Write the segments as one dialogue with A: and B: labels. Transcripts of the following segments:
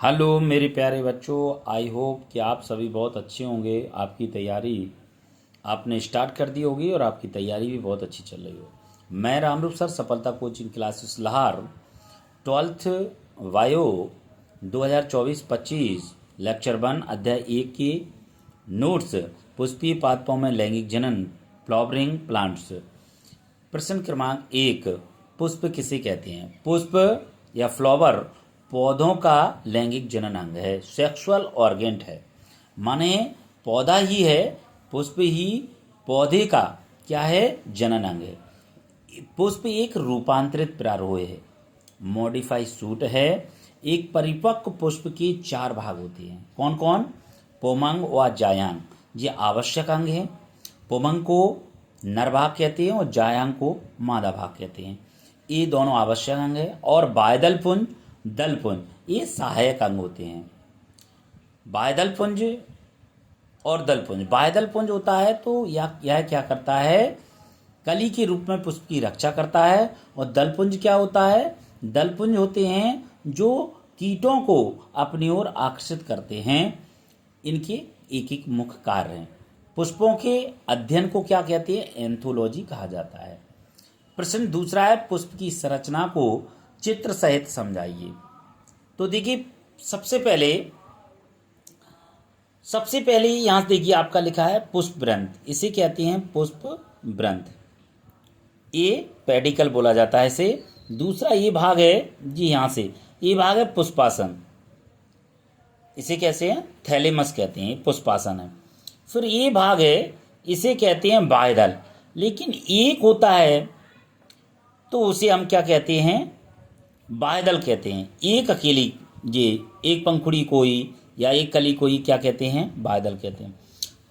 A: Hello मेरे प्यारे बच्चों, आई होप कि आप सभी बहुत अच्छे होंगे। आपकी तैयारी आपने स्टार्ट कर दी होगी और आपकी तैयारी भी बहुत अच्छी चल रही हो। मैं रामरूप सर, सफलता कोचिंग क्लासेस लाहौर, 12th वायो 2024-25 लेक्चर 1 अध्याय 1 की नोट्स, पुष्पीय पादपों में लैंगिक जनन, फ्लावरिंग प्लांट्स। प्रश्न क्रमांक 1, पुष्प किसे कहते हैं? पुष्प या फ्लावर पौधों का लैंगिक जनन अंग है, सेक्सुअल ऑर्गेंट है। माने पौधा ही है, पुष्प ही पौधे का क्या है? जनन अंग है। पुष्प एक रूपांतरित प्रारोह है, मॉडिफाई सूट है। एक परिपक्व पुष्प के 4 भाग होते हैं। कौन कौन? पुमंग व जायांग, ये आवश्यक अंग है। पुमंग को नर भाग कहते हैं और जायांग को मादा भाग कहते हैं। ये दोनों आवश्यक अंग है। और बायदल पुंज, दल पुंज ये सहायक अंग होते हैं। बायदल पुंज और दल पुंज, बायदल पुंज होता है तो यह क्या करता है? कली के रूप में पुष्प की रक्षा करता है। और दलपुंज क्या होता है? दलपुंज होते हैं जो कीटों को अपनी ओर आकर्षित करते हैं। इनके एक एक मुख्य कार्य हैं। पुष्पों के अध्ययन को क्या कहते हैं? एंथोलॉजी कहा जाता है। प्रश्न दूसरा है, पुष्प की संरचना को चित्र सहित समझाइए। तो देखिए, सबसे पहले यहाँ देखिए आपका लिखा है पुष्प ग्रंथ, इसे कहते हैं पुष्प ग्रंथ। ये पेडिकल बोला जाता है इसे। दूसरा ये भाग है जी, यहाँ से ये भाग है पुष्पासन, इसे कैसे हैं? थैलेमस कहते हैं, पुष्पासन है। फिर ये भाग है, इसे कहते हैं बायदल। लेकिन एक होता है तो उसे हम क्या कहते हैं? बायदल कहते हैं। एक अकेली, ये एक पंखुड़ी कोई या एक कली कोई क्या कहते हैं? बायदल कहते हैं।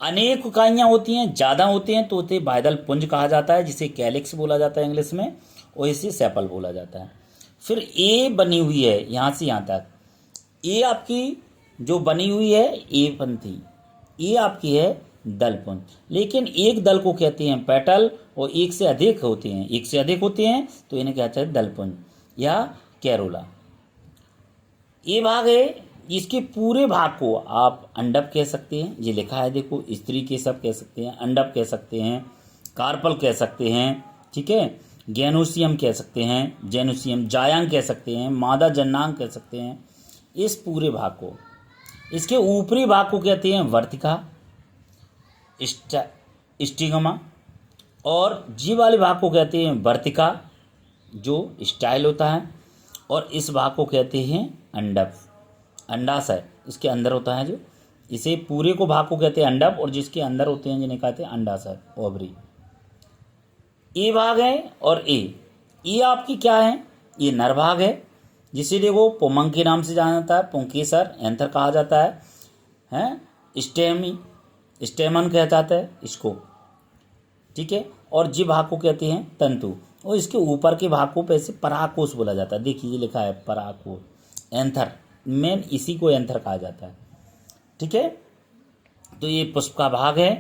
A: अनेक इकाइयाँ होती हैं, ज़्यादा होते हैं तो उसे बायदल पुंज कहा जाता है, जिसे कैलिक्स बोला जाता है इंग्लिश में, और इसे सेपल बोला जाता है। फिर ए बनी हुई है यहाँ से यहाँ तक, ए आपकी जो बनी हुई है ए पंथी, ये आपकी है दल पुंज। लेकिन एक दल को कहते हैं पेटल, और एक से अधिक होते हैं तो इन्हें कहते हैं दल पुंज या कैरोला। ये भाग है, इसके पूरे भाग को आप अंडप कह सकते हैं, ये लिखा है देखो, स्त्री के सब कह सकते हैं, अंडप कह सकते हैं, कार्पल कह सकते हैं, ठीक है, गैनोसियम कह सकते हैं, जेनोसियम, जायांग कह सकते हैं, मादा जन्नांग कह सकते हैं। इस पूरे भाग को, इसके ऊपरी भाग को कहते हैं वर्तिका, स्टिग्मा, और जी वाले भाग को कहते हैं वर्तिका जो स्टाइल होता है, और इस भाग को कहते हैं अंडप, अंडाशय इसके अंदर होता है जो, इसे पूरे को भाग को कहते हैं अंडप, और जिसके अंदर होते हैं जिन्हें कहते हैं अंडाशय, ओवरी। ए भाग है और ए आपकी क्या है? ये नर भाग है, जिसे देखो पुमंग के नाम से जाना जाता है, पुंकेसर, एंथर कहा जाता है, स्टेमन कहा जाता है इसको, ठीक है। और जी भाग को कहते हैं तंतु, और इसके ऊपर के भाग को पैसे पराकोष बोला जाता है। देखिए ये लिखा है पराकोष, एंथर, मेन इसी को एंथर कहा जाता है, ठीक है। तो ये पुष्प का भाग है,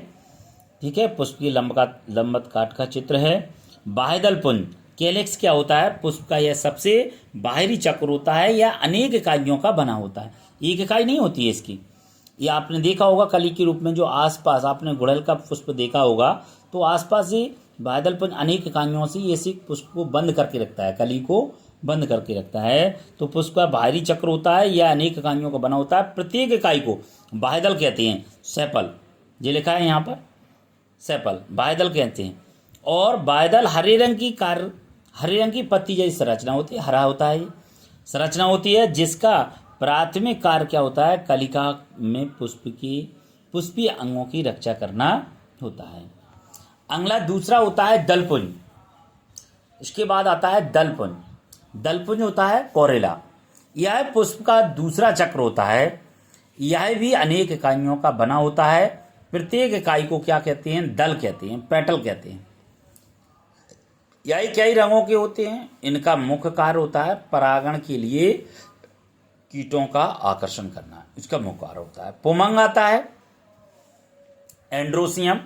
A: ठीक है। पुष्प की लंबत काट का चित्र है। बाह्यदल पुंज, कैलिक्स क्या होता है? पुष्प का यह सबसे बाहरी चक्र होता है, या अनेक इकाइयों का बना होता है, एक इकाई नहीं होती है इसकी। ये आपने देखा होगा कली के रूप में, जो आसपास आपने गुड़हल का पुष्प देखा होगा तो आसपास ही बाह्यदल पुंज अनेक इकाइयों से ये पुष्प को बंद करके रखता है, कली को बंद करके रखता है। तो पुष्प का बाहरी चक्र होता है, यह अनेक इकाइयों का बना होता है। प्रत्येक इकाई को बाह्यदल कहते हैं, सेपल, ये लिखा है यहाँ पर, सेपल बाह्यदल कहते हैं। और बाह्यदल हरे रंग की पत्ती जैसी संरचना होती है, हरा होता है ये संरचना होती है, जिसका प्राथमिक कार्य क्या होता है? कलिका में पुष्पीय अंगों की रक्षा करना होता है। अगला दूसरा होता है दलपुंज, इसके बाद आता है दलपुंज। दलपुंज होता है कोरेला, यह पुष्प का दूसरा चक्र होता है, यह भी अनेक इकाइयों का बना होता है। प्रत्येक इकाई को क्या कहते हैं? दल कहते हैं, पेटल कहते हैं। यही कई रंगों के होते हैं। इनका मुख्य कार्य होता है परागण के लिए कीटों का आकर्षण करना, इसका मुख्य कार्य होता है। पुमंग आता है, एंड्रोसियम,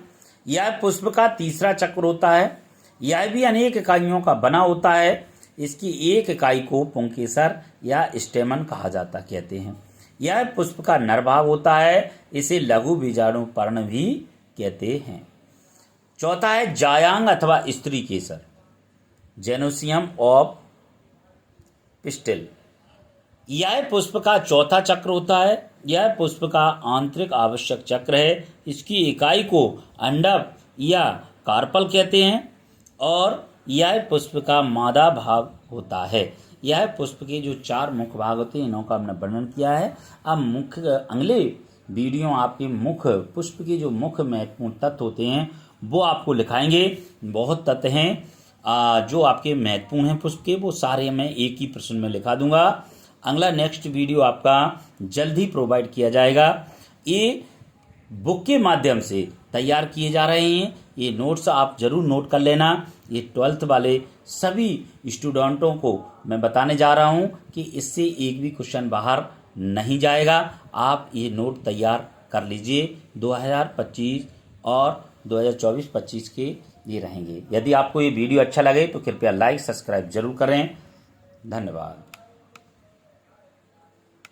A: यह पुष्प का तीसरा चक्र होता है, यह भी अनेक इकाइयों का बना होता है। इसकी एक इकाई को पुंकेसर या स्टेमन कहा जाता कहते हैं। यह पुष्प का नर भाग होता है, इसे लघु बीजाणु पर्ण भी कहते हैं। चौथा है जायांग अथवा स्त्री केसर, जेनोसियम ऑफ पिस्टिल। यह पुष्प का चौथा चक्र होता है। यह पुष्प का आंतरिक आवश्यक चक्र है। इसकी इकाई को अंडप या कार्पल कहते हैं और यह पुष्प का मादा भाग होता है। यह पुष्प के जो 4 मुख्य भाग होते हैं, इनका हमने वर्णन किया है। अब मुख्य अगले वीडियो आपके मुख्य पुष्प के जो मुख्य महत्वपूर्ण तत्व होते हैं वो आपको लिखाएंगे। बहुत तत्व हैं जो आपके महत्वपूर्ण हैं पुष्प के, वो सारे मैं एक ही प्रश्न में लिखा दूंगा। अगला नेक्स्ट वीडियो आपका जल्द ही प्रोवाइड किया जाएगा। ये बुक के माध्यम से तैयार किए जा रहे हैं। ये नोट्स आप जरूर नोट कर लेना। ये 12th वाले सभी स्टूडेंटों को मैं बताने जा रहा हूँ कि इससे एक भी क्वेश्चन बाहर नहीं जाएगा। आप ये नोट तैयार कर लीजिए। 2025 और 2024-25 के ये रहेंगे। यदि आपको ये वीडियो अच्छा लगे तो कृपया लाइक सब्सक्राइब जरूर करें। धन्यवाद।